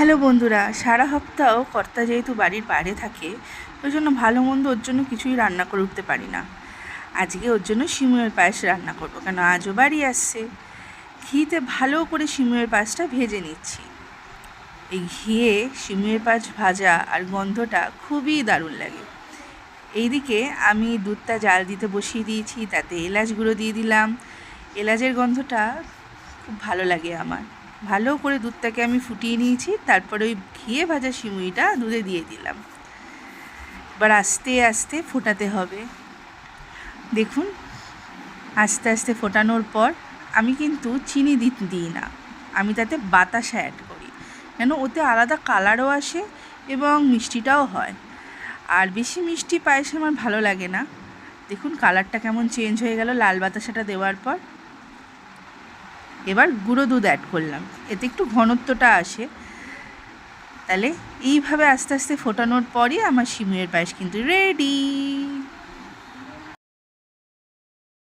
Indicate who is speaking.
Speaker 1: Hello বন্ধুরা, সারা সপ্তাহ কর্তা যেহেতু বাড়ির বাইরে থাকে, ওই জন্য ভালো মন্দ ওর জন্য কিছুই রান্না করে উঠতে পারি না। আজকে ওর জন্য সিমুয়ের পায়েস রান্না করবো, কেন আজও বাড়ি আসছে। ঘিতে ভালো করে সিমুয়ের পায়েসটা ভেজে নিচ্ছি। এই ঘিয়ে সিমুয়ের পায়েস ভাজা আর গন্ধটা খুবই দারুণ লাগে। এইদিকে আমি দুধটা জাল দিতে বসিয়ে দিয়েছি, তাতে এলাচ গুঁড়ো দিয়ে দিলাম। এলাচের গন্ধটা খুব ভালো লাগে আমার। ভালো করে দুধটাকে আমি ফুটিয়ে নিয়েছি, তারপরে ওই ঘিয়ে ভাজা সিমুইটা দুধে দিয়ে দিলাম। এবার আস্তে আস্তে ফোটাতে হবে। দেখুন, আস্তে আস্তে ফোটানোর পর আমি কিন্তু চিনি দিই না, আমি তাতে বাতাসা অ্যাড করি, কেন ওতে আলাদা কালারও আসে এবং মিষ্টিটাও হয়। আর বেশি মিষ্টি পায়েস আমার ভালো লাগে না। দেখুন কালারটা কেমন চেঞ্জ হয়ে গেল লাল বাতাসাটা দেওয়ার পর। এবার গুঁড়ো দুধ অ্যাড করলাম, এতে একটু ঘনত্বটা আসে। তাহলে এইভাবে আস্তে আস্তে ফোটানোর পরই আমার সিমুইয়ের পায়েস কিন্তু রেডি।